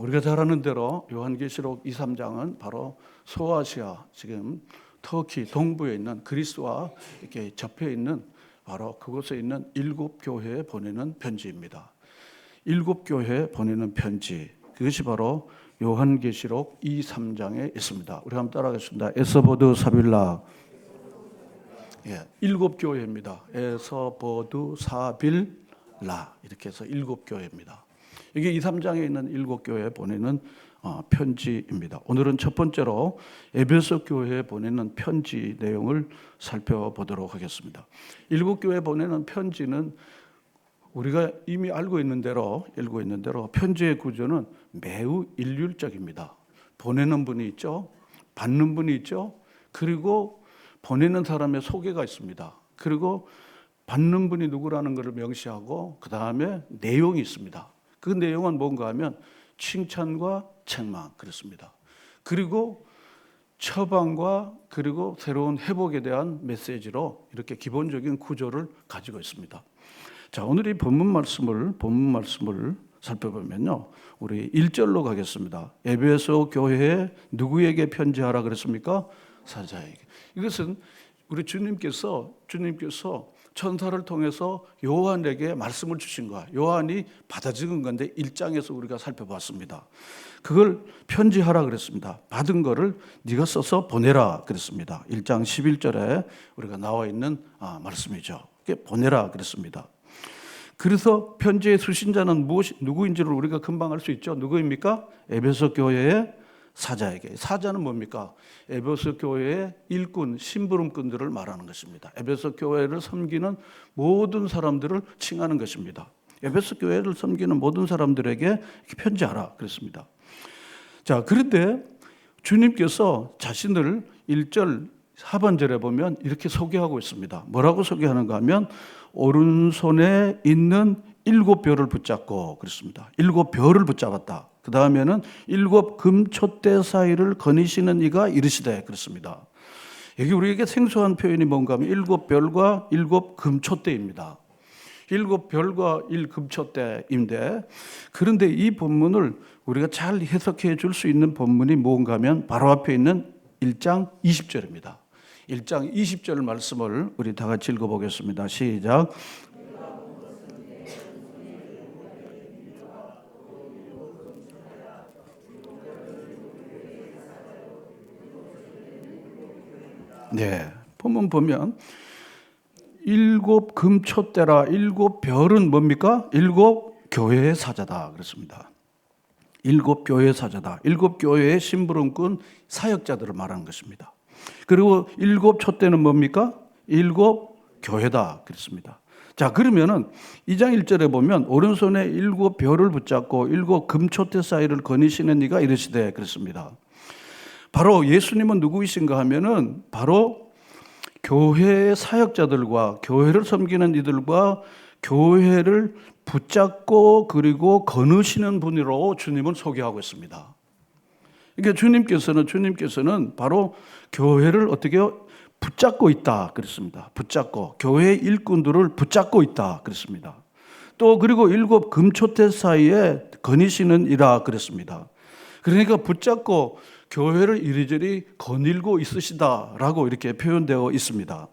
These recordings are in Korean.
우리가 잘 아는 대로 요한계시록 2, 3장은 바로 소아시아, 지금 터키 동부에 있는 그리스와 이렇게 접해 있는 바로 그곳에 있는 7교회에 보내는 편지입니다. 7교회에 보내는 편지, 그것이 바로 요한계시록 2, 3장에 있습니다. 우리 한번 따라하겠습니다. 에서보드 사빌라. 7교회입니다. 에서보드 사빌라, 이렇게 해서 7교회입니다. 이게 2, 3장에 있는 7교회에 보내는 편지입니다. 오늘은 첫 번째로 에베소 교회에 보내는 편지 내용을 살펴보도록 하겠습니다. 7교회에 보내는 편지는 우리가 이미 알고 있는 대로 편지의 구조는 매우 일률적입니다. 보내는 분이 있죠, 받는 분이 있죠, 그리고 보내는 사람의 소개가 있습니다. 그리고 받는 분이 누구라는 것을 명시하고 그 다음에 내용이 있습니다. 그 내용은 뭔가 하면 칭찬과 책망, 그렇습니다. 그리고 처방과 그리고 새로운 회복에 대한 메시지로 이렇게 기본적인 구조를 가지고 있습니다. 자, 오늘 이 본문 말씀을 살펴보면요, 우리 1절로 가겠습니다. 에베소 교회에 누구에게 편지하라 그랬습니까? 사자에게. 이것은 우리 주님께서 천사를 통해서 요한에게 말씀을 주신 거야. 요한이 받아 적은 건데 1장에서 우리가 살펴봤습니다. 그걸 편지하라 그랬습니다. 받은 거를 네가 써서 보내라 그랬습니다. 1장 11절에 우리가 나와 있는 말씀이죠. 보내라 그랬습니다. 그래서 편지의 수신자는 누구인지를 우리가 금방 알 수 있죠. 누구입니까? 에베소 교회의 사자에게. 사자는 뭡니까? 에베소 교회의 일꾼, 심부름꾼들을 말하는 것입니다. 에베소 교회를 섬기는 모든 사람들을 칭하는 것입니다. 에베소 교회를 섬기는 모든 사람들에게 편지하라 그랬습니다. 자, 그런데 주님께서 자신을 1절 하반절에 보면 이렇게 소개하고 있습니다. 뭐라고 소개하는가 하면 오른손에 있는 7별을 붙잡고 그랬습니다. 7별을 붙잡았다. 그 다음에는 7 금촛대 사이를 거니시는 이가 이르시되 그랬습니다. 여기 우리에게 생소한 표현이 뭔가 하면 7별과 7 금촛대입니다. 7별과 1 금촛대인데, 그런데 이 본문을 우리가 잘 해석해 줄 수 있는 본문이 뭔가 하면 바로 앞에 있는 1장 20절입니다. 1장 20절 말씀을 우리 다 같이 읽어보겠습니다. 시작. 네, 본문 보면 7 금촛대라, 7별은 뭡니까? 7 교회의 사자다 그랬습니다. 7 교회의 사자다. 7 교회의 심부름꾼 사역자들을 말하는 것입니다. 그리고 7 촛대는 뭡니까? 7 교회다 그랬습니다. 자, 그러면은 2장 1절에 보면 오른손에 7 별을 붙잡고 7 금촛대 사이를 거니시는 이가 이르시되 그랬습니다. 바로 예수님은 누구이신가 하면은 바로 교회의 사역자들과 교회를 섬기는 이들과 교회를 붙잡고 그리고 거느시는 분으로 주님을 소개하고 있습니다. 그러니까 주님께서는 바로 교회를 어떻게 붙잡고 있다 그랬습니다. 붙잡고 교회의 일꾼들을 붙잡고 있다 그랬습니다. 또 그리고 7 금촛대 사이에 거니시는 이라 그랬습니다. 그러니까 붙잡고 교회를 이리저리 거닐고 있으시다라고 이렇게 표현되어 있습니다.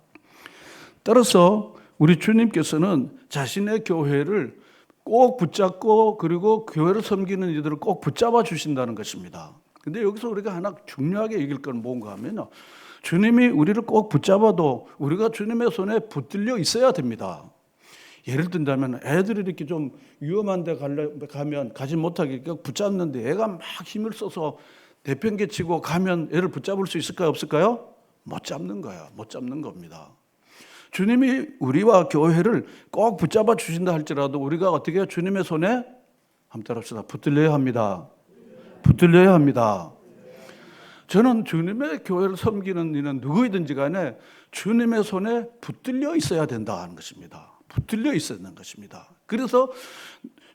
따라서 우리 주님께서는 자신의 교회를 꼭 붙잡고 그리고 교회를 섬기는 이들을 꼭 붙잡아 주신다는 것입니다. 근데 여기서 우리가 하나 중요하게 얘기할 건 뭔가 하면요, 주님이 우리를 꼭 붙잡아도 우리가 주님의 손에 붙들려 있어야 됩니다. 예를 든다면 애들이 이렇게 좀 위험한 데 가면 가지 못하게 붙잡는데 애가 막 힘을 써서 내팽개치고 가면 애를 붙잡을 수 있을까요? 없을까요? 못 잡는 거야. 못 잡는 겁니다. 주님이 우리와 교회를 꼭 붙잡아 주신다 할지라도 우리가 어떻게 해요? 주님의 손에 한번 따라합시다. 붙들려야 합니다. 붙들려야 합니다. 저는 주님의 교회를 섬기는 이는 누구이든지 간에 주님의 손에 붙들려 있어야 된다는 것입니다. 붙들려 있어야 되는 것입니다. 그래서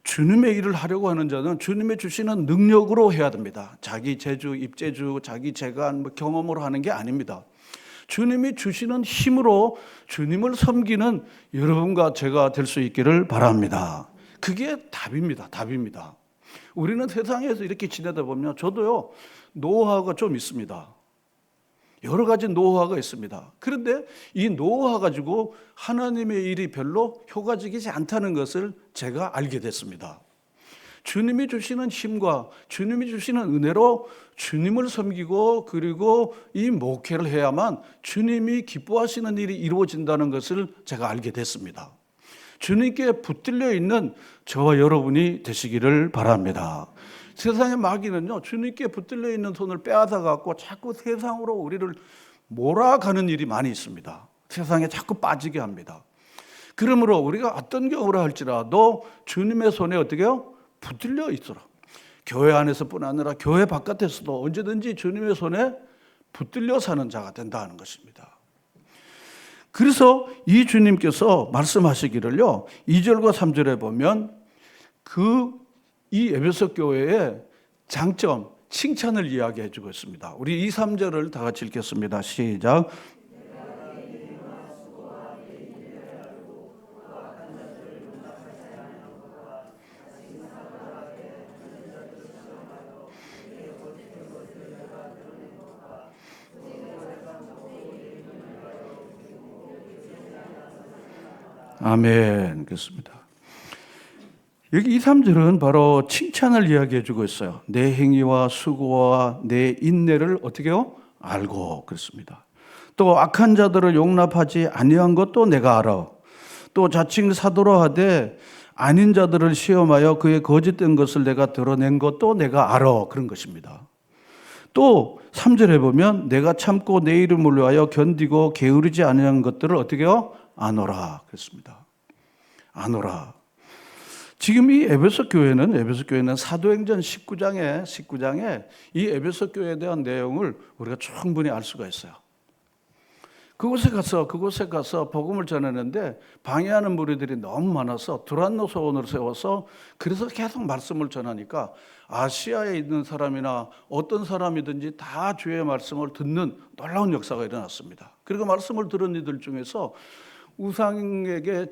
주님의 일을 하려고 하는 자는 주님의 주시는 능력으로 해야 됩니다. 자기 재주, 입재주, 자기 재간, 경험으로 하는 게 아닙니다. 주님이 주시는 힘으로 주님을 섬기는 여러분과 제가 될 수 있기를 바랍니다. 그게 답입니다. 답입니다. 우리는 세상에서 이렇게 지내다 보면 저도요, 노하우가 좀 있습니다. 여러 가지 노하우가 있습니다. 그런데 이 노하우 가지고 하나님의 일이 별로 효과적이지 않다는 것을 제가 알게 됐습니다. 주님이 주시는 힘과 주님이 주시는 은혜로 주님을 섬기고 그리고 이 목회를 해야만 주님이 기뻐하시는 일이 이루어진다는 것을 제가 알게 됐습니다. 주님께 붙들려 있는 저와 여러분이 되시기를 바랍니다. 세상의 마귀는요, 주님께 붙들려 있는 손을 빼앗아 갖고 자꾸 세상으로 우리를 몰아가는 일이 많이 있습니다. 세상에 자꾸 빠지게 합니다. 그러므로 우리가 어떤 경우를 할지라도 주님의 손에 어떻게 해요? 붙들려 있어라. 교회 안에서뿐 아니라 교회 바깥에서도 언제든지 주님의 손에 붙들려 사는 자가 된다는 것입니다. 그래서 이 주님께서 말씀하시기를요, 2절과 3절에 보면 이 에베소 교회의 장점, 칭찬을 이야기해 주고 있습니다. 우리 2, 3절을 다 같이 읽겠습니다. 시작. 아멘. 그렇습니다. 여기 2, 3절은 바로 칭찬을 이야기해 주고 있어요. 내 행위와 수고와 내 인내를 어떻게 해요? 알고 그렇습니다. 또 악한 자들을 용납하지 아니한 것도 내가 알아. 또 자칭 사도라 하되 아닌 자들을 시험하여 그의 거짓된 것을 내가 드러낸 것도 내가 알아. 그런 것입니다. 또 3절에 보면 내가 참고 내 이름을 위하여 견디고 게으르지 아니한 것들을 어떻게 해요? 아노라. 그렇습니다. 아노라. 지금 이 에베소 교회는 사도행전 19장에 이 에베소 교회에 대한 내용을 우리가 충분히 알 수가 있어요. 그곳에 가서 복음을 전하는데 방해하는 무리들이 너무 많아서 두란노 소원을 세워서 그래서 계속 말씀을 전하니까 아시아에 있는 사람이나 어떤 사람이든지 다 주의 말씀을 듣는 놀라운 역사가 일어났습니다. 그리고 말씀을 들은 이들 중에서 우상에게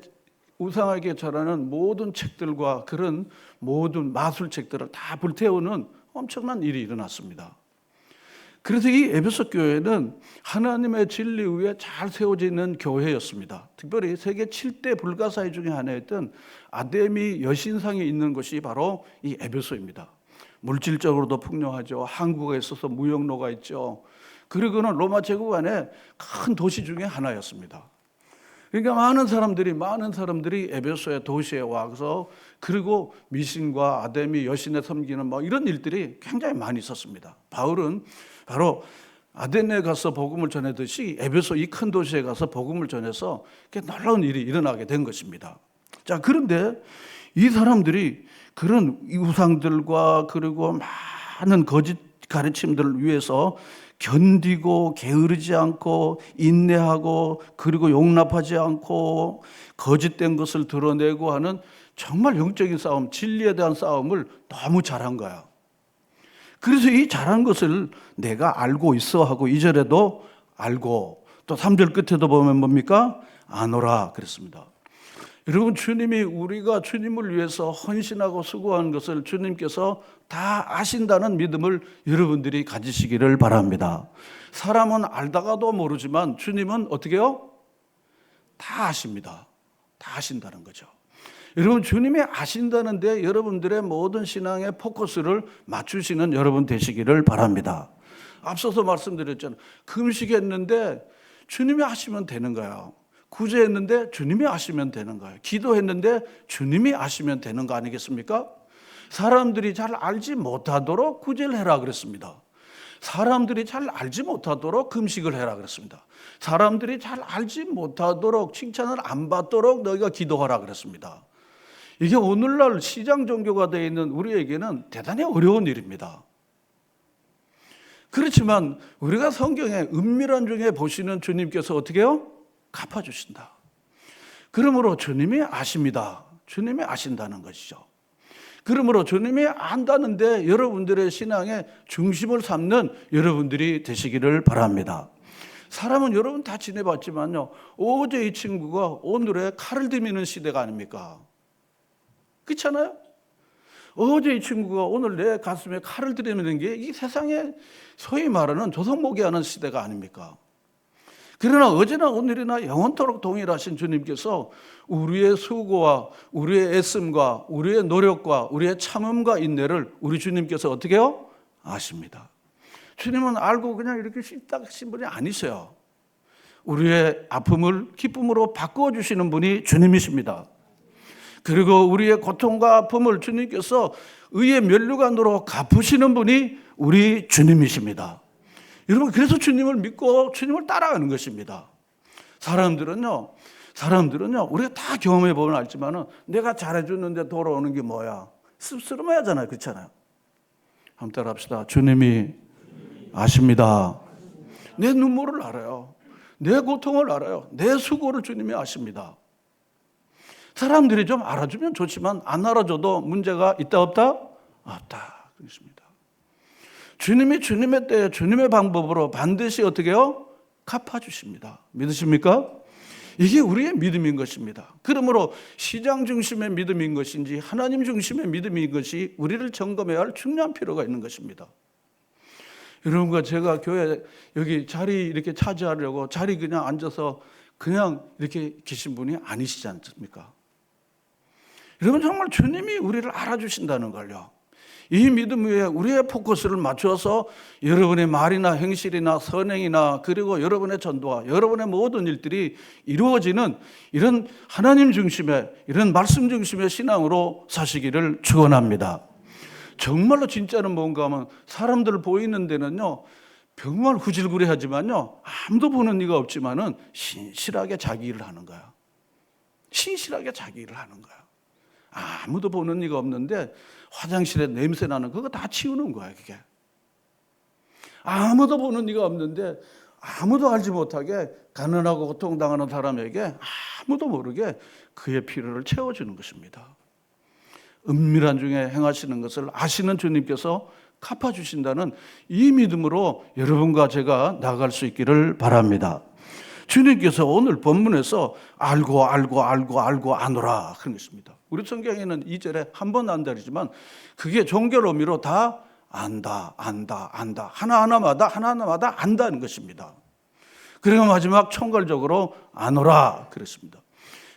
절하는 모든 책들과 그런 모든 마술책들을 다 불태우는 엄청난 일이 일어났습니다. 그래서 이 에베소 교회는 하나님의 진리 위에 잘 세워져 있는 교회였습니다. 특별히 세계 7대 불가사의 중에 하나였던 아데미 여신상이 있는 곳이 바로 이 에베소입니다. 물질적으로도 풍요하죠. 항구가 있어서 무역로가 있죠. 그리고는 로마 제국 안에 큰 도시 중에 하나였습니다. 그러니까 많은 사람들이 에베소의 도시에 와서 그리고 미신과 아데미 여신에 섬기는 이런 일들이 굉장히 많이 있었습니다. 바울은 바로 아데네에 가서 복음을 전하듯이 에베소 이 큰 도시에 가서 복음을 전해서 놀라운 일이 일어나게 된 것입니다. 자, 그런데 이 사람들이 그런 우상들과 그리고 많은 거짓 가르침들을 위해서 견디고 게으르지 않고 인내하고 그리고 용납하지 않고 거짓된 것을 드러내고 하는 정말 영적인 싸움, 진리에 대한 싸움을 너무 잘한 거야. 그래서 이 잘한 것을 내가 알고 있어 하고 2절에도 알고 또 3절 끝에도 보면 뭡니까? 아노라 그랬습니다. 여러분, 우리가 주님을 위해서 헌신하고 수고하는 것을 주님께서 다 아신다는 믿음을 여러분들이 가지시기를 바랍니다. 사람은 알다가도 모르지만 주님은 어떻게 해요? 다 아십니다. 다 아신다는 거죠. 여러분, 주님이 아신다는데 여러분들의 모든 신앙의 포커스를 맞추시는 여러분 되시기를 바랍니다. 앞서서 말씀드렸잖아요. 금식했는데 주님이 아시면 되는 거예요. 구제했는데 주님이 아시면 되는 거예요. 기도했는데 주님이 아시면 되는 거 아니겠습니까? 사람들이 잘 알지 못하도록 구제를 해라 그랬습니다. 사람들이 잘 알지 못하도록 금식을 해라 그랬습니다. 사람들이 잘 알지 못하도록 칭찬을 안 받도록 너희가 기도하라 그랬습니다. 이게 오늘날 시장 종교가 되어 있는 우리에게는 대단히 어려운 일입니다. 그렇지만 우리가 성경의 은밀한 중에 보시는 주님께서 어떻게 해요? 갚아주신다. 그러므로 주님이 아십니다. 주님이 아신다는 것이죠. 그러므로 주님이 안다는데 여러분들의 신앙의 중심을 삼는 여러분들이 되시기를 바랍니다. 사람은 여러분 다 지내봤지만요, 어제 이 친구가 오늘의 칼을 들이미는 시대가 아닙니까? 그렇잖아요? 어제 이 친구가 오늘 내 가슴에 칼을 들이미는 게 이 세상에 소위 말하는 조상모기 하는 시대가 아닙니까? 그러나 어제나 오늘이나 영원토록 동일하신 주님께서 우리의 수고와 우리의 애씀과 우리의 노력과 우리의 참음과 인내를 우리 주님께서 어떻게 해요? 아십니다. 주님은 알고 그냥 이렇게 씹다 하신 분이 아니세요. 우리의 아픔을 기쁨으로 바꾸어 주시는 분이 주님이십니다. 그리고 우리의 고통과 아픔을 주님께서 의의 면류관으로 갚으시는 분이 우리 주님이십니다. 여러분, 그래서 주님을 믿고 주님을 따라가는 것입니다. 사람들은요, 우리가 다 경험해 보면 알지만은 내가 잘해줬는데 돌아오는 게 뭐야? 씁쓸해하잖아요. 그렇잖아요. 한번 따라합시다. 주님이 아십니다. 내 눈물을 알아요. 내 고통을 알아요. 내 수고를 주님이 아십니다. 사람들이 좀 알아주면 좋지만 안 알아줘도 문제가 있다 없다? 없다. 그렇습니다. 주님이 주님의 때에 주님의 방법으로 반드시 어떻게 해요? 갚아주십니다. 믿으십니까? 이게 우리의 믿음인 것입니다. 그러므로 시장 중심의 믿음인 것인지 하나님 중심의 믿음인 것이 우리를 점검해야 할 중요한 필요가 있는 것입니다. 여러분과 제가 교회 여기 자리 이렇게 차지하려고 자리 그냥 앉아서 그냥 이렇게 계신 분이 아니시지 않습니까? 여러분, 정말 주님이 우리를 알아주신다는 걸요. 이 믿음 위에 우리의 포커스를 맞춰서 여러분의 말이나 행실이나 선행이나 그리고 여러분의 전도와 여러분의 모든 일들이 이루어지는 이런 하나님 중심의 이런 말씀 중심의 신앙으로 사시기를 축원합니다. 정말로 진짜는 뭔가 하면 사람들 보이는 데는요, 정말 후질구레하지만요, 아무도 보는 이가 없지만은 신실하게 자기 일을 하는 거야. 신실하게 자기 일을 하는 거야. 아무도 보는 이가 없는데 화장실에 냄새 나는 그거 다 치우는 거야, 그게. 아무도 보는 이가 없는데 아무도 알지 못하게 가난하고 고통당하는 사람에게 아무도 모르게 그의 필요를 채워주는 것입니다. 은밀한 중에 행하시는 것을 아시는 주님께서 갚아주신다는 이 믿음으로 여러분과 제가 나아갈 수 있기를 바랍니다. 주님께서 오늘 본문에서 알고 아노라 그런 것입니다. 우리 성경에는 2절에 한 번 안다 그러지만 그게 종결 의미로 다 안다 하나하나마다 안다는 것입니다. 그리고 마지막 총괄적으로 아노라 그랬습니다.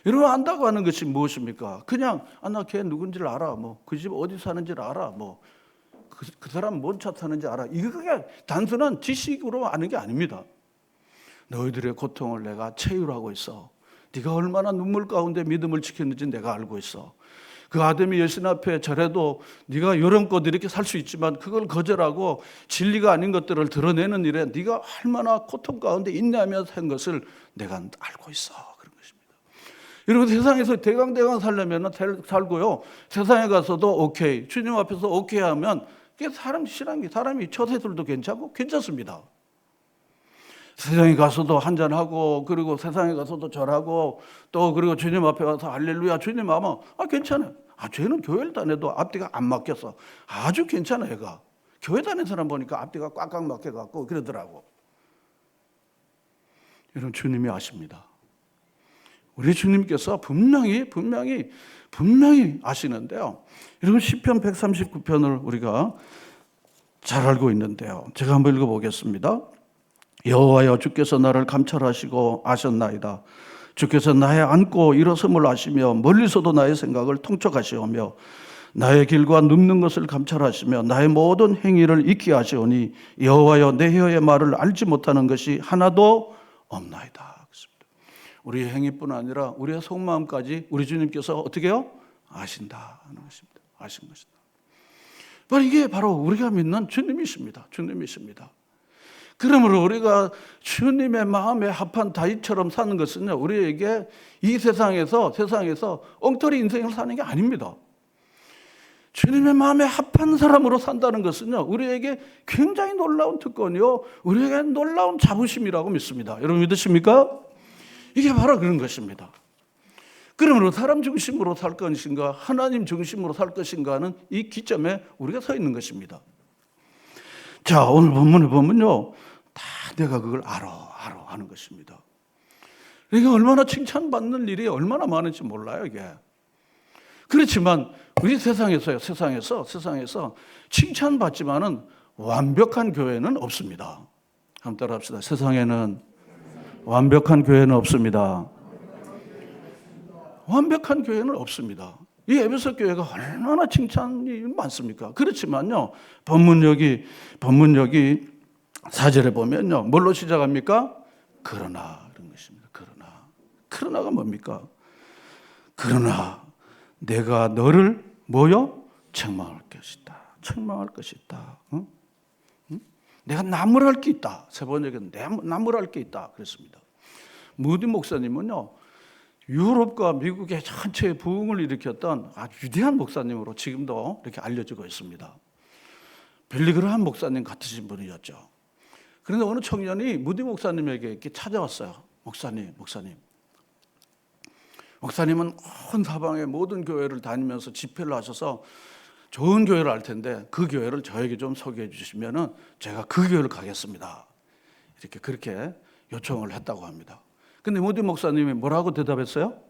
여러분, 안다고 하는 것이 무엇입니까? 그냥 나 걔 누군지를 알아, 그 집 어디 사는지를 알아, 그 사람 뭔 차 타는지 알아. 이게 단순한 지식으로 아는 게 아닙니다. 너희들의 고통을 내가 체휼하고 있어. 네가 얼마나 눈물 가운데 믿음을 지켰는지 내가 알고 있어. 그 아담이 여신 앞에 절해도 네가 여론껏 이렇게 살 수 있지만 그걸 거절하고 진리가 아닌 것들을 드러내는 일에 네가 얼마나 고통 가운데 인내하면서 한 것을 내가 알고 있어. 그런 것입니다. 여러분, 세상에서 대강대강 살려면 살고요. 세상에 가서도 오케이, 주님 앞에서 오케이 하면 사람이 처세술도 괜찮고 괜찮습니다. 세상에 가서도 한잔하고 그리고 세상에 가서도 절하고 또 그리고 주님 앞에 와서 할렐루야 주님 하면 괜찮아요. 쟤는 교회를 다녀도 앞뒤가 안 막혀서 아주 괜찮아. 얘가 교회 다니는 사람 보니까 앞뒤가 꽉꽉 막혀갖고 그러더라고. 여러분, 주님이 아십니다. 우리 주님께서 분명히 아시는데요. 여러분, 시편 139편을 우리가 잘 알고 있는데요. 제가 한번 읽어보겠습니다. 여호와여, 주께서 나를 감찰하시고 아셨나이다. 주께서 나의 앉고 일어섬을 아시며 멀리서도 나의 생각을 통촉하시오며 나의 길과 눕는 것을 감찰하시며 나의 모든 행위를 익히 하시오니 여호와여, 내 혀의 말을 알지 못하는 것이 하나도 없나이다. 우리의 행위뿐 아니라 우리의 속마음까지 우리 주님께서 어떻게 해요? 아신다 하는 것입니다. 아신 것이다. 이게 바로 우리가 믿는 주님이십니다. 그러므로 우리가 주님의 마음에 합한 다윗처럼 사는 것은요, 우리에게 이 세상에서 엉터리 인생을 사는 게 아닙니다. 주님의 마음에 합한 사람으로 산다는 것은요, 우리에게 굉장히 놀라운 특권이요, 우리에게 놀라운 자부심이라고 믿습니다. 여러분, 믿으십니까? 이게 바로 그런 것입니다. 그러므로 사람 중심으로 살 것인가 하나님 중심으로 살 것인가는 이 기점에 우리가 서 있는 것입니다. 자, 오늘 본문을 보면요, 다 내가 그걸 알아 하는 것입니다. 이게 얼마나 칭찬받는 일이 얼마나 많은지 몰라요, 이게. 그렇지만 우리 세상에서 칭찬받지만은 완벽한 교회는 없습니다. 한번 따라합시다. 세상에는 완벽한 교회는 없습니다. 완벽한 교회는 없습니다. 이 에베소 교회가 얼마나 칭찬이 많습니까? 그렇지만요, 본문역이 4절에 보면요, 뭘로 시작합니까? 그러나 이런 것입니다. 그러나가 뭡니까? 그러나 내가 너를 뭐요? 책망할 것이다. 응? 내가 나무랄 게 있다. 세 번역에는 나무랄 게 있다. 그랬습니다. 무디 목사님은요, 유럽과 미국의 전체의 부흥을 일으켰던 아주 위대한 목사님으로 지금도 이렇게 알려지고 있습니다. 빌리그라함 목사님 같으신 분이었죠. 그런데 어느 청년이 무디 목사님에게 이렇게 찾아왔어요. 목사님은 온 사방의 모든 교회를 다니면서 집회를 하셔서 좋은 교회를 알 텐데 그 교회를 저에게 좀 소개해 주시면은 제가 그 교회를 가겠습니다. 그렇게 요청을 했다고 합니다. 근데 무디 목사님이 뭐라고 대답했어요?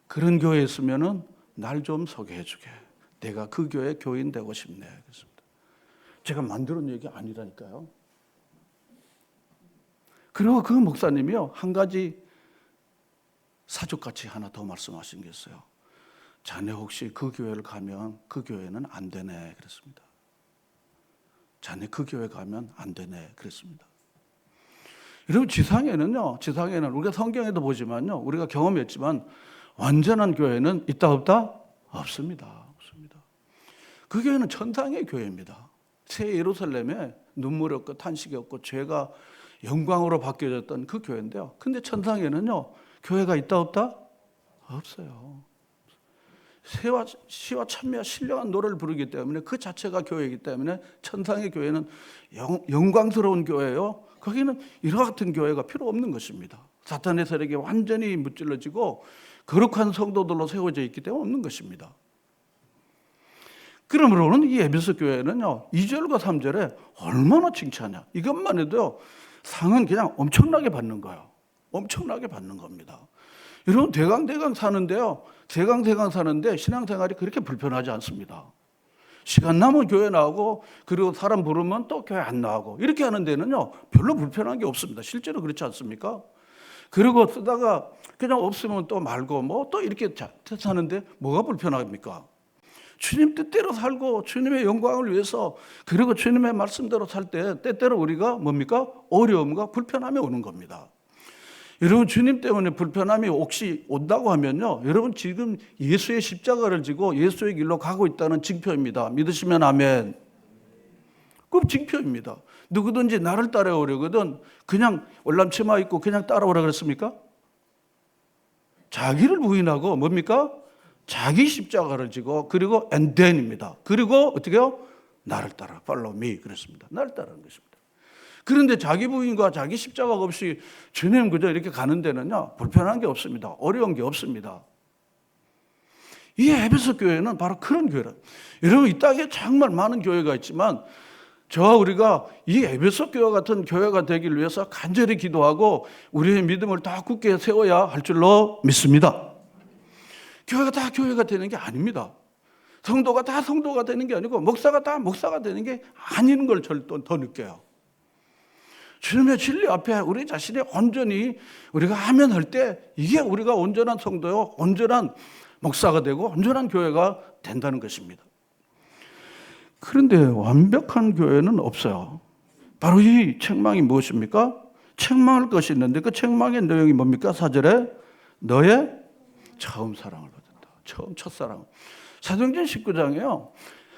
그런 교회에 있으면은 날 좀 소개해 주게. 내가 그 교회 교인 되고 싶네. 그랬습니다. 제가 만들어낸 얘기 아니라니까요. 그리고 그 목사님이요, 한 가지 사족같이 하나 더 말씀하신 게 있어요. 자네 혹시 그 교회를 가면 그 교회는 안 되네. 그랬습니다. 자네 그 교회 가면 안 되네. 그랬습니다. 여러분, 지상에는 우리가 성경에도 보지만요, 우리가 경험했지만 완전한 교회는 있다 없다? 없습니다. 그 교회는 천상의 교회입니다. 새 예루살렘에 눈물이 없고 탄식이 없고 죄가 영광으로 바뀌어졌던 그 교회인데요. 근데 천상에는요, 교회가 있다 없다? 없어요. 시와 찬미와 신령한 노래를 부르기 때문에 그 자체가 교회이기 때문에 천상의 교회는 영광스러운 교회예요. 거기는 이와 같은 교회가 필요 없는 것입니다. 사탄의 세력이 완전히 무찔러지고 거룩한 성도들로 세워져 있기 때문에 없는 것입니다. 그러므로는 이 에베소 교회는요, 2절과 3절에 얼마나 칭찬이야. 이것만 해도요, 상은 그냥 엄청나게 받는 거예요. 엄청나게 받는 겁니다. 여러분, 대강 사는데요, 대강 사는데 신앙생활이 그렇게 불편하지 않습니다. 시간 나면 교회 나오고, 그리고 사람 부르면 또 교회 안 나오고, 이렇게 하는 데는요, 별로 불편한 게 없습니다. 실제로 그렇지 않습니까? 그리고 쓰다가 그냥 없으면 또 말고, 또 이렇게 사는데 뭐가 불편합니까? 주님 뜻대로 살고 주님의 영광을 위해서, 그리고 주님의 말씀대로 살 때 때때로 우리가 뭡니까? 어려움과 불편함이 오는 겁니다. 여러분, 주님 때문에 불편함이 혹시 온다고 하면요, 여러분 지금 예수의 십자가를 지고 예수의 길로 가고 있다는 징표입니다. 믿으시면 아멘. 그 징표입니다. 누구든지 나를 따라오려거든 그냥 월남치마 입고 그냥 따라오라 그랬습니까? 자기를 부인하고 뭡니까? 자기 십자가를 지고, 그리고 and then입니다. 그리고 어떻게요? 나를 따라, follow me 그랬습니다. 나를 따르는 것입니다. 그런데 자기 부인과 자기 십자가가 없이 주님 그저 이렇게 가는 데는요, 불편한 게 없습니다. 어려운 게 없습니다. 이 에베소 교회는 바로 그런 교회라. 여러분, 이 땅에 정말 많은 교회가 있지만 저와 우리가 이 에베소 교회 같은 교회가 되기 위해서 간절히 기도하고 우리의 믿음을 다 굳게 세워야 할 줄로 믿습니다. 교회가 다 교회가 되는 게 아닙니다. 성도가 다 성도가 되는 게 아니고 목사가 다 목사가 되는 게 아닌 걸 저는 더 느껴요. 주님의 진리 앞에 우리 자신이 온전히 우리가 하면할 때 이게 우리가 온전한 성도요, 온전한 목사가 되고 온전한 교회가 된다는 것입니다. 그런데 완벽한 교회는 없어요. 바로 이 책망이 무엇입니까? 책망할 것이 있는데 그 책망의 내용이 뭡니까? 4절에 너의 처음 사랑을 받았다. 처음 첫사랑. 사도행전 19장에요.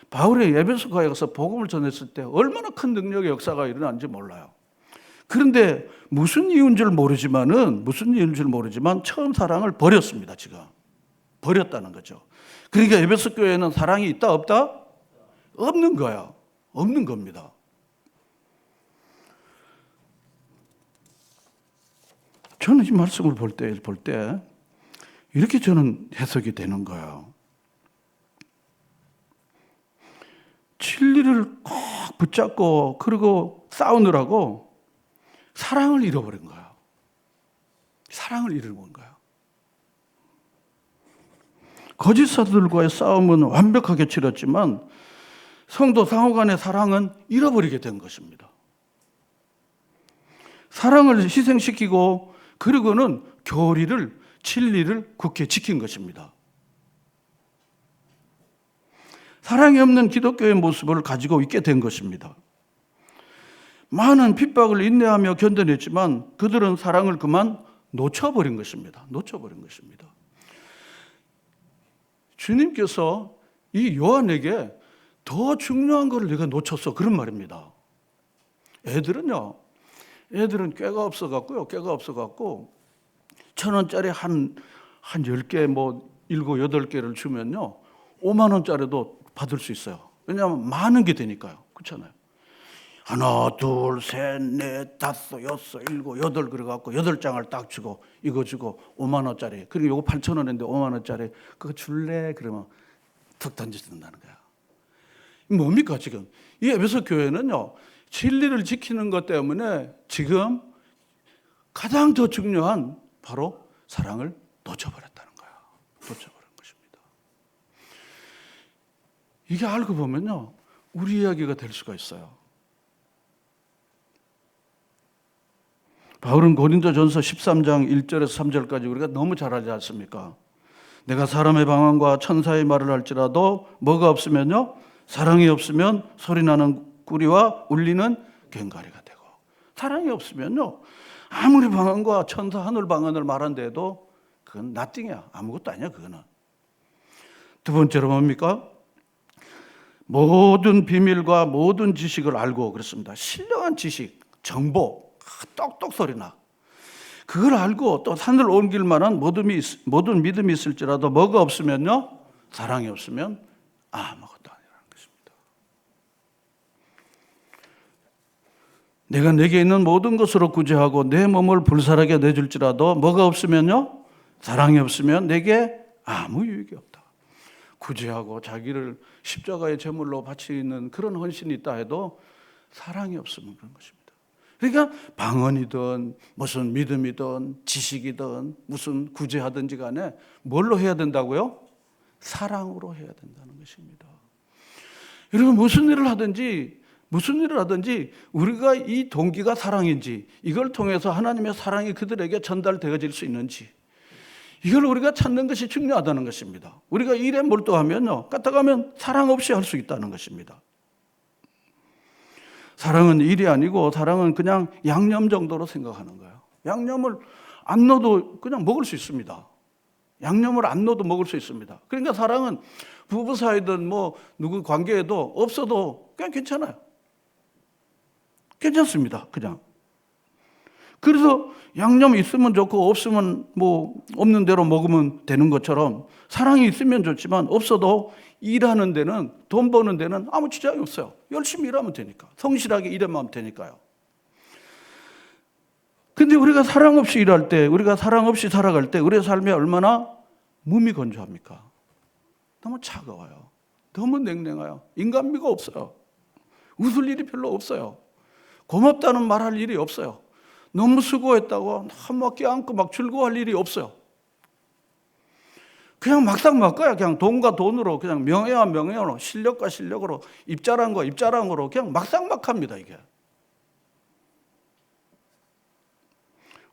바울이 에베소 교회에 가서 복음을 전했을 때 얼마나 큰 능력의 역사가 일어났는지 몰라요. 그런데 무슨 이유인 줄 모르지만 처음 사랑을 버렸습니다. 지금 버렸다는 거죠. 그러니까 에베소 교회에는 사랑이 있다 없다? 없는 거야. 없는 겁니다. 저는 이 말씀을 볼 때 이렇게 저는 해석이 되는 거예요. 진리를 꼭 붙잡고 그리고 싸우느라고 사랑을 잃어버린 거예요. 사랑을 잃어버린 거예요. 거짓사들과의 싸움은 완벽하게 치렀지만 성도 상호 간의 사랑은 잃어버리게 된 것입니다. 사랑을 희생시키고 그리고는 교리를, 진리를 굳게 지킨 것입니다. 사랑이 없는 기독교의 모습을 가지고 있게 된 것입니다. 많은 핍박을 인내하며 견뎌냈지만 그들은 사랑을 그만 놓쳐버린 것입니다. 놓쳐버린 것입니다. 주님께서 이 요한에게 더 중요한 걸 내가 놓쳤어, 그런 말입니다. 애들은 꾀가 없어갖고요. 꾀가 없어갖고 1,000원짜리 한 10개, 뭐 7, 8개를 주면요 5만 원짜리도 받을 수 있어요. 왜냐하면 많은 게 되니까요. 그렇잖아요. 하나, 둘, 셋, 넷, 다섯, 여섯, 일곱, 여덟 그래갖고 8장을 딱 주고 이거 주고 5만 원짜리. 그리고 이거 8,000원인데 5만 원짜리 그거 줄래? 그러면 툭 던져준다는 거야. 뭡니까 지금? 이 에베소 교회는요 진리를 지키는 것 때문에 지금 가장 더 중요한 바로 사랑을 놓쳐버렸다는 거야. 놓쳐버린 것입니다. 이게 알고 보면요 우리 이야기가 될 수가 있어요. 바울은 고린도전서 13장 1절에서 3절까지 우리가 너무 잘 알지 않습니까? 내가 사람의 방언과 천사의 말을 할지라도 뭐가 없으면요 사랑이 없으면 소리나는 꾸리와 울리는 괭가리가 되고, 사랑이 없으면요 아무리 방언과 천사 하늘 방언을 말한데도 그건 nothing이야. 아무것도 아니야. 그거는. 두 번째로 뭡니까? 모든 비밀과 모든 지식을 알고, 그렇습니다. 신령한 지식, 정보, 똑똑 소리나 그걸 알고 또 산을 옮길 만한 모든 믿음이 있을지라도 뭐가 없으면요 사랑이 없으면 아무것도 아니라는 것입니다. 내가 내게 있는 모든 것으로 구제하고 내 몸을 불살하게 내줄지라도 뭐가 없으면요 사랑이 없으면 내게 아무 유익이 없다. 구제하고 자기를 십자가의 제물로 바치는 그런 헌신이 있다 해도 사랑이 없으면 그런 것입니다. 그러니까 방언이든 무슨 믿음이든 지식이든 무슨 구제하든지 간에 뭘로 해야 된다고요? 사랑으로 해야 된다는 것입니다. 여러분 무슨 일을 하든지 우리가 이 동기가 사랑인지, 이걸 통해서 하나님의 사랑이 그들에게 전달되어질 수 있는지, 이걸 우리가 찾는 것이 중요하다는 것입니다. 우리가 일에 몰두하면요 까딱하면 사랑 없이 할 수 있다는 것입니다. 사랑은 일이 아니고 사랑은 그냥 양념 정도로 생각하는 거예요. 양념을 안 넣어도 그냥 먹을 수 있습니다. 양념을 안 넣어도 먹을 수 있습니다. 그러니까 사랑은 부부 사이든 뭐 누구 관계에도 없어도 그냥 괜찮아요. 괜찮습니다. 그냥. 그래서 양념 있으면 좋고 없으면 뭐 없는 대로 먹으면 되는 것처럼 사랑이 있으면 좋지만 없어도 일하는 데는, 돈 버는 데는 아무 지장이 없어요. 열심히 일하면 되니까. 성실하게 일하면 하면 되니까요. 근데 우리가 사랑 없이 일할 때, 우리가 사랑 없이 살아갈 때 우리의 삶이 얼마나 무미건조합니까? 너무 차가워요. 너무 냉랭해요. 인간미가 없어요. 웃을 일이 별로 없어요. 고맙다는 말할 일이 없어요. 너무 수고했다고 막 껴안고 막 즐거워할 일이 없어요. 그냥 막상막하야. 그냥 돈과 돈으로, 그냥 명예와 명예로, 실력과 실력으로, 입자랑과 입자랑으로 그냥 막상막합니다. 이게.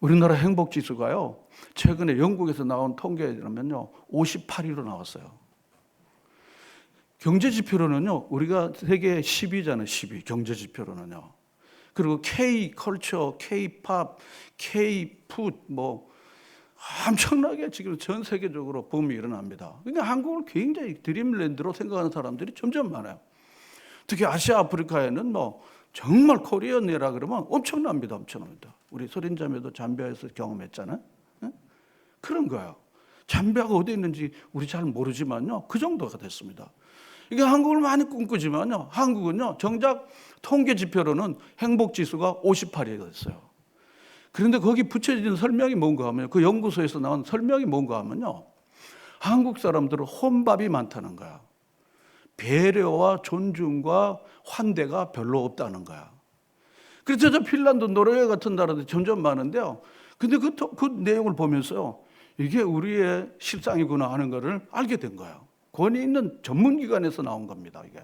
우리나라 행복지수가요 최근에 영국에서 나온 통계라면요 58위로 나왔어요. 경제지표로는요 우리가 세계 10위잖아요. 10위 경제지표로는요. 그리고 K-컬처, K-팝, K-푸드 뭐 엄청나게 지금 전 세계적으로 붐이 일어납니다. 그러니까 한국을 굉장히 드림랜드로 생각하는 사람들이 점점 많아요. 특히 아시아, 아프리카에는 뭐 정말 코리안이라 그러면 엄청납니다. 엄청납니다. 우리 소린자매도 잠비아에서 경험했잖아요. 네? 그런 거예요. 잠비아가 어디 있는지 우리 잘 모르지만요. 그 정도가 됐습니다. 이게 한국을 많이 꿈꾸지만요. 한국은요. 정작 통계 지표로는 행복지수가 58위가 됐어요. 그런데 거기 붙여진 설명이 뭔가 하면, 그 연구소에서 나온 설명이 뭔가 하면요. 한국 사람들은 혼밥이 많다는 거야. 배려와 존중과 환대가 별로 없다는 거야. 그래서 저 핀란드, 노르웨이 같은 나라도 점점 많은데요. 근데 그 내용을 보면서요. 이게 우리의 실상이구나 하는 것을 알게 된 거예요. 권위 있는 전문기관에서 나온 겁니다. 이게.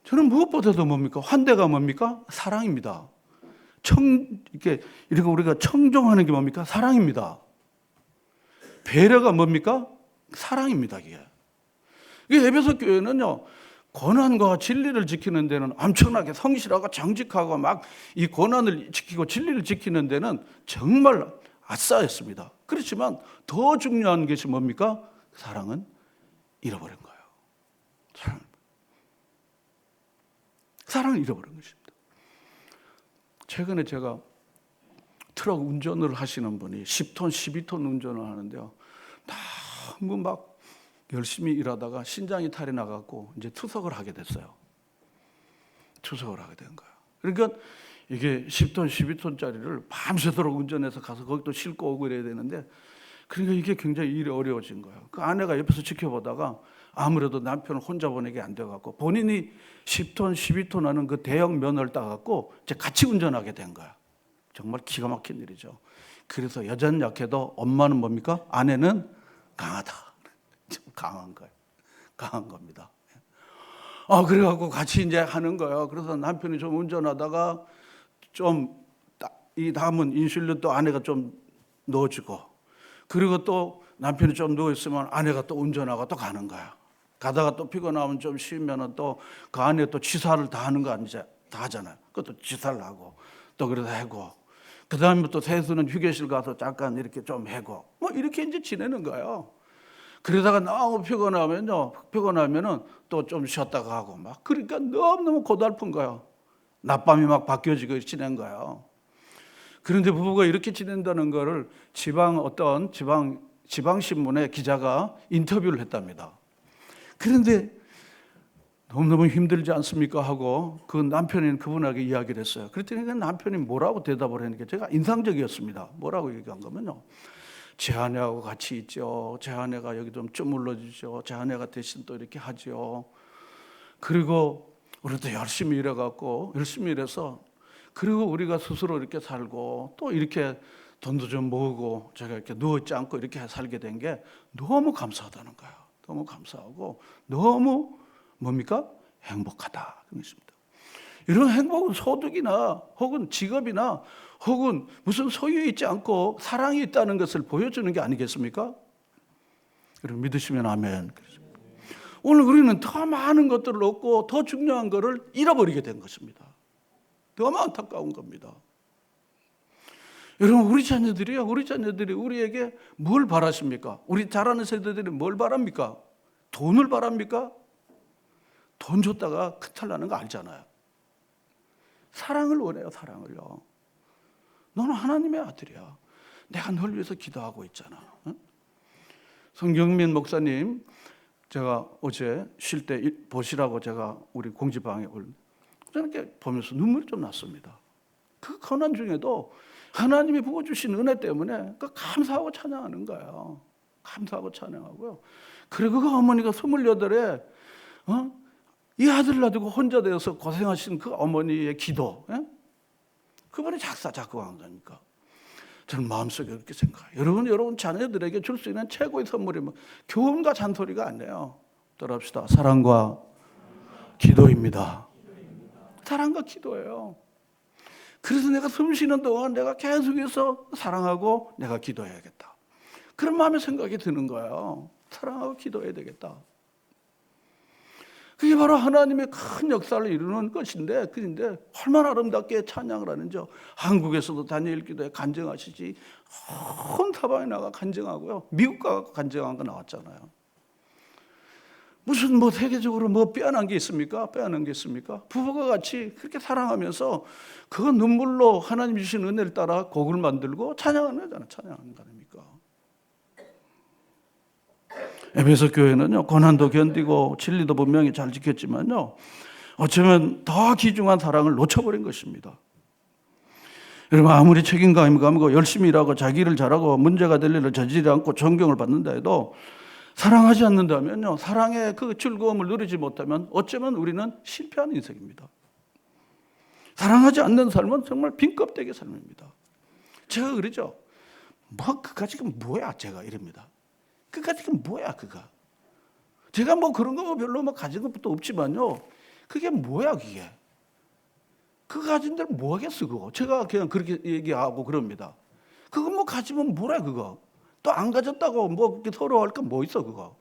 저는 무엇보다도 뭡니까? 환대가 뭡니까? 사랑입니다. 이렇게 우리가 청종하는 게 뭡니까? 사랑입니다. 배려가 뭡니까? 사랑입니다. 이게 에베소 교회는요, 고난과 진리를 지키는 데는 엄청나게 성실하고 정직하고 막 이 고난을 지키고 진리를 지키는 데는 정말 아싸였습니다. 그렇지만 더 중요한 것이 뭡니까? 사랑은 잃어버린 거예요. 사랑을 잃어버린 것입니다. 최근에 제가 트럭 운전을 하시는 분이 10톤, 12톤 운전을 하는데요. 너무 막 열심히 일하다가 신장이 탈이 나갖고 이제 투석을 하게 됐어요. 투석을 하게 된 거예요. 그러니까 이게 10톤, 12톤짜리를 밤새도록 운전해서 가서 거기 또 싣고 오고 이래야 되는데, 그러니까 이게 굉장히 일이 어려워진 거예요. 그 아내가 옆에서 지켜보다가 아무래도 남편을 혼자 보내게 안 돼갖고 본인이 10톤, 12톤 하는 그 대형 면허를 따갖고 이제 같이 운전하게 된 거야. 정말 기가 막힌 일이죠. 그래서 여자는 약해도 엄마는 뭡니까? 아내는 강하다. 좀 강한 거예요. 강한 겁니다. 그래갖고 같이 이제 하는 거예요. 그래서 남편이 좀 운전하다가 좀 이 다음은 인슐린 또 아내가 좀 넣어주고, 그리고 또 남편이 좀 누워있으면 아내가 또 운전하고 또 가는 거야. 가다가 또 피곤하면 좀 쉬면 또 그 안에 또 지사를 다 하는 거 아니죠? 다 하잖아요. 그것도 지사를 하고 또 그러다 해고, 그 다음에 또 세수는 휴게실 가서 잠깐 이렇게 좀 해고, 뭐 이렇게 이제 지내는 거예요. 그러다가 너무 피곤하면은 또 좀 쉬었다가 하고 막, 그러니까 너무너무 고달픈 거예요. 낮밤이 막 바뀌어지고 지낸 거예요. 그런데 부부가 이렇게 지낸다는 거를 지방신문의 기자가 인터뷰를 했답니다. 그런데 너무너무 힘들지 않습니까? 하고 그 남편인 그분에게 이야기를 했어요. 그랬더니 남편이 뭐라고 대답을 했는지 제가 인상적이었습니다. 뭐라고 얘기한 거면요, 제 아내하고 같이 있죠. 제 아내가 여기 좀 쭈물러 주죠. 제 아내가 대신 또 이렇게 하죠. 그리고 우리도 열심히 일해서, 그리고 우리가 스스로 이렇게 살고 또 이렇게 돈도 좀 모으고 제가 이렇게 누워있지 않고 이렇게 살게 된 게 너무 감사하다는 거예요. 너무 감사하고 너무 뭡니까? 행복하다. 그런 것입니다. 이런 행복은 소득이나 혹은 직업이나 혹은 무슨 소유에 있지 않고 사랑이 있다는 것을 보여주는 게 아니겠습니까? 여러분 믿으시면 아멘. 오늘 우리는 더 많은 것들을 얻고 더 중요한 것을 잃어버리게 된 것입니다. 너무 안타까운 겁니다. 여러분 우리 자녀들이 우리에게 뭘 바라십니까? 우리 자라는 세대들이 뭘 바랍니까? 돈을 바랍니까? 돈 줬다가 큰탈 나는 거 알잖아요. 사랑을 원해요. 사랑을요. 너는 하나님의 아들이야. 내가 널 위해서 기도하고 있잖아. 응? 성경민 목사님, 제가 어제 쉴 때 보시라고 제가 우리 공지방에 이렇게 보면서 눈물이 좀 났습니다. 그 고난 중에도 하나님이 부어주신 은혜 때문에 감사하고 찬양하는 거예요. 감사하고 찬양하고요. 그리고 그 어머니가 28에 이 아들 놔두고 혼자 되어서 고생하신 그 어머니의 기도, 그분이 작사작곡한 거니까 저는 마음속에 그렇게 생각해요. 여러분 자녀들에게 줄 수 있는 최고의 선물이 교훈과 잔소리가 아니에요. 따라합시다. 사랑과 기도입니다. 사랑과 기도예요. 그래서 내가 숨 쉬는 동안 내가 계속해서 사랑하고 내가 기도해야겠다. 그런 마음의 생각이 드는 거예요. 사랑하고 기도해야 되겠다. 그게 바로 하나님의 큰 역사를 이루는 것인데, 그런데 얼마나 아름답게 찬양을 하는지요. 한국에서도 다니엘 기도에 간증하시지, 온 사방에 나가 간증하고요. 미국 가서 간증한 거 나왔잖아요. 무슨 세계적으로 빼어난 게 있습니까? 빼어난 게 있습니까? 부부가 같이 그렇게 사랑하면서 그 눈물로 하나님 주신 은혜를 따라 곡을 만들고 찬양하는 거잖아요. 찬양하는 거 아닙니까? 에베소 교회는요, 고난도 견디고 진리도 분명히 잘 지켰지만요, 어쩌면 더 귀중한 사랑을 놓쳐버린 것입니다. 여러분 아무리 책임감이 가고 열심히 일하고 자기 일을 잘하고 문제가 될 일을 저지르지 않고 존경을 받는다 해도 사랑하지 않는다면요, 사랑의 그 즐거움을 누리지 못하면 어쩌면 우리는 실패하는 인생입니다. 사랑하지 않는 삶은 정말 빈 껍데기 삶입니다. 제가 그러죠. 뭐 그까짓 건 뭐야 제가 이럽니다. 그까짓 건 뭐야 그가. 제가 뭐 그런 거 별로 뭐 가진 것도 없지만요. 그게 뭐야 그게. 그거 가진 데를 뭐 하겠어 그거. 제가 그냥 그렇게 얘기하고 그럽니다. 그거 뭐 가지면 뭐래 그거. 또 안 가졌다고 뭐 서로 할 건 뭐 있어 그거.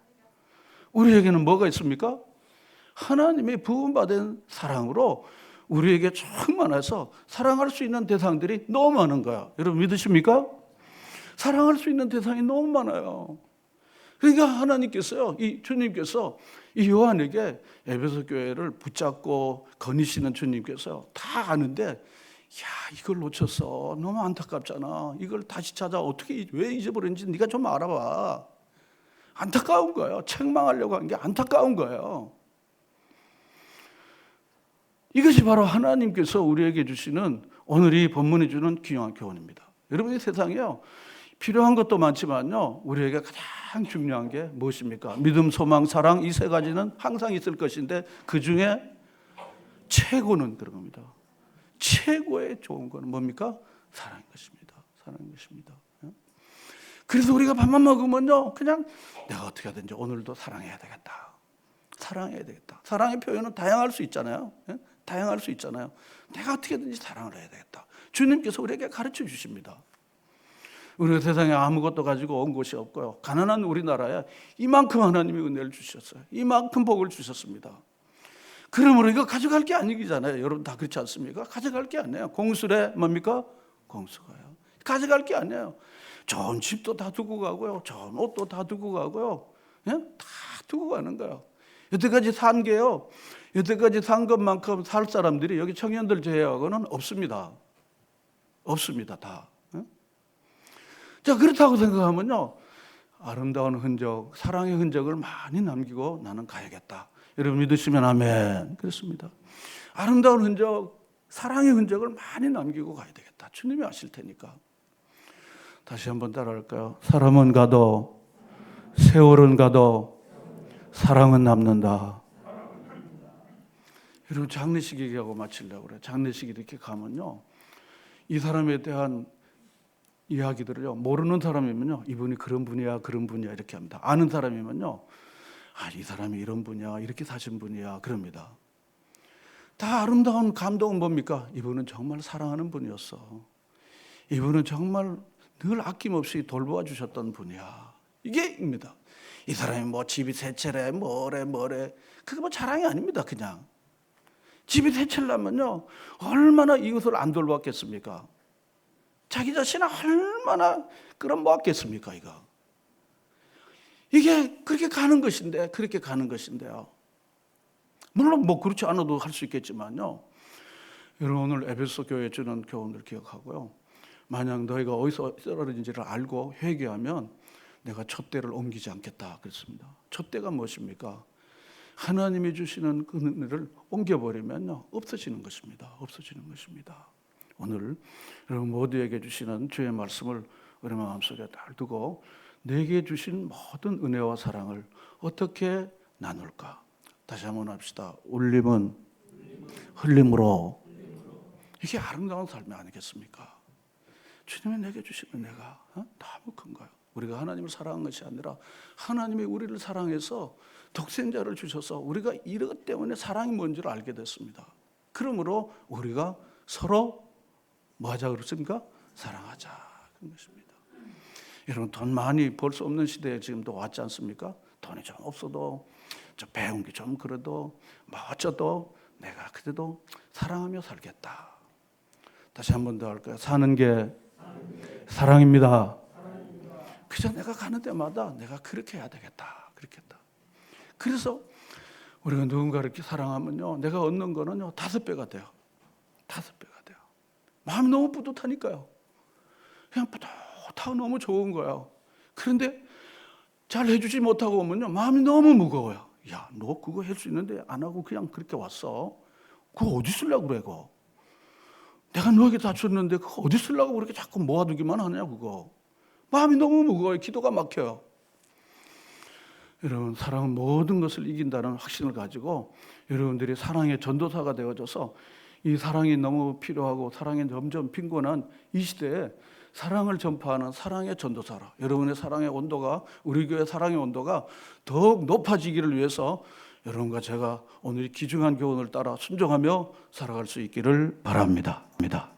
우리에게는 뭐가 있습니까? 하나님의 부음받은 사랑으로 우리에게 충만해서 사랑할 수 있는 대상들이 너무 많은 거야. 여러분 믿으십니까? 사랑할 수 있는 대상이 너무 많아요. 그러니까 하나님께서요, 이 주님께서 이 요한에게 에베소 교회를 붙잡고 거니시는 주님께서 다 아는데, 야 이걸 놓쳤어. 너무 안타깝잖아. 이걸 다시 찾아 어떻게 왜 잊어버렸는지 네가 좀 알아봐. 안타까운 거예요. 책망하려고 한 게 안타까운 거예요. 이것이 바로 하나님께서 우리에게 주시는 오늘 이 본문이 주는 귀한 교훈입니다. 여러분 이 세상에요 필요한 것도 많지만요 우리에게 가장 중요한 게 무엇입니까? 믿음, 소망, 사랑 이 세 가지는 항상 있을 것인데 그 중에 최고는 그런 겁니다. 최고의 좋은 것은 뭡니까? 사랑인 것입니다. 사랑인 것입니다. 그래서 우리가 밥만 먹으면요 그냥 내가 어떻게 하든지 오늘도 사랑해야 되겠다. 사랑해야 되겠다. 사랑의 표현은 다양할 수 있잖아요. 다양할 수 있잖아요. 내가 어떻게든지 사랑을 해야 되겠다. 주님께서 우리에게 가르쳐 주십니다. 우리가 세상에 아무것도 가지고 온 것이 없고요. 가난한 우리나라에 이만큼 하나님이 은혜를 주셨어요. 이만큼 복을 주셨습니다. 그러므로 이거 가져갈 게 아니잖아요. 여러분 다 그렇지 않습니까? 가져갈 게 아니에요. 공수래 뭡니까? 공수가요. 가져갈 게 아니에요. 좋은 집도 다 두고 가고요. 좋은 옷도 다 두고 가고요. 다 두고 가는 거예요. 여태까지 산 게요. 여태까지 산 것만큼 살 사람들이 여기 청년들 제외하고는 없습니다. 없습니다. 다. 자, 그렇다고 생각하면요. 아름다운 흔적, 사랑의 흔적을 많이 남기고 나는 가야겠다. 여러분 믿으시면 아멘. 그렇습니다. 아름다운 흔적, 사랑의 흔적을 많이 남기고 가야 되겠다. 주님이 아실 테니까. 다시 한번 따라할까요? 사람은 가도, 세월은 가도, 사랑은 남는다. 여러분 장례식 얘기하고 마치려고 그래요. 장례식 이렇게 가면요. 이 사람에 대한 이야기들을요. 모르는 사람이면요. 이분이 그런 분이야, 그런 분이야 이렇게 합니다. 아는 사람이면요. 아, 이 사람이 이런 분이야, 이렇게 사신 분이야 그럽니다. 다 아름다운 감동은 뭡니까? 이분은 정말 사랑하는 분이었어. 이분은 정말 늘 아낌없이 돌보아 주셨던 분이야. 이게입니다. 이 사람이 뭐 집이 세 채래, 뭐래. 그게 뭐 자랑이 아닙니다. 그냥. 집이 세 채라면요. 얼마나 이웃을 안 돌봤겠습니까? 자기 자신을 얼마나 끌어모았겠습니까? 이게 그렇게 가는 것인데, 그렇게 가는 것인데요. 물론 뭐 그렇지 않아도 할 수 있겠지만요. 여러분 오늘 에베소 교회에 주는 교훈을 기억하고요. 만약 너희가 어디서 떨어진지를 알고 회개하면 내가 촛대를 옮기지 않겠다 그랬습니다. 촛대가 무엇입니까? 하나님이 주시는 그 은혜를 옮겨버리면요 없어지는 것입니다. 없어지는 것입니다. 오늘 여러분 모두에게 주시는 주의 말씀을 우리 마음속에 잘 두고 내게 주신 모든 은혜와 사랑을 어떻게 나눌까? 다시 한번 합시다. 울림은 흘림으로. 이게 아름다운 삶이 아니겠습니까? 주님이 내게 주신 은혜가 너무 큰 거예요. 우리가 하나님을 사랑한 것이 아니라 하나님이 우리를 사랑해서 독생자를 주셔서 우리가 이것 때문에 사랑이 뭔지를 알게 됐습니다. 그러므로 우리가 서로 뭐 하자 그랬습니까? 사랑하자 그런 것입니다. 여러분 돈 많이 벌 수 없는 시대에 지금도 왔지 않습니까? 돈이 좀 없어도 좀 배운 게 좀 그래도 뭐 어쩌도 내가 그래도 사랑하며 살겠다. 다시 한 번 더 할까요? 사는 게 사랑입니다. 그저 내가 가는 데마다 내가 그렇게 해야 되겠다. 그렇게 했다. 그래서 우리가 누군가를 이렇게 사랑하면요, 내가 얻는 거는요 5배가 돼요. 5배가 돼요. 마음이 너무 뿌듯하니까요. 그냥 뿌듯하고 너무 좋은 거예요. 그런데 잘 해주지 못하고 오면요 마음이 너무 무거워요. 야, 너 그거 할 수 있는데 안 하고 그냥 그렇게 왔어. 그거 어디 쓰려고 그래 그거. 내가 너에게 다 줬는데 그거 어디 쓰려고 그렇게 자꾸 모아두기만 하냐 그거. 마음이 너무 무거워요. 기도가 막혀요. 여러분 사랑은 모든 것을 이긴다는 확신을 가지고 여러분들이 사랑의 전도사가 되어져서 이 사랑이 너무 필요하고 사랑이 점점 빈곤한 이 시대에 사랑을 전파하는 사랑의 전도사라. 여러분의 사랑의 온도가, 우리 교회 사랑의 온도가 더욱 높아지기를 위해서 여러분과 제가 오늘 귀중한 교훈을 따라 순종하며 살아갈 수 있기를 바랍니다.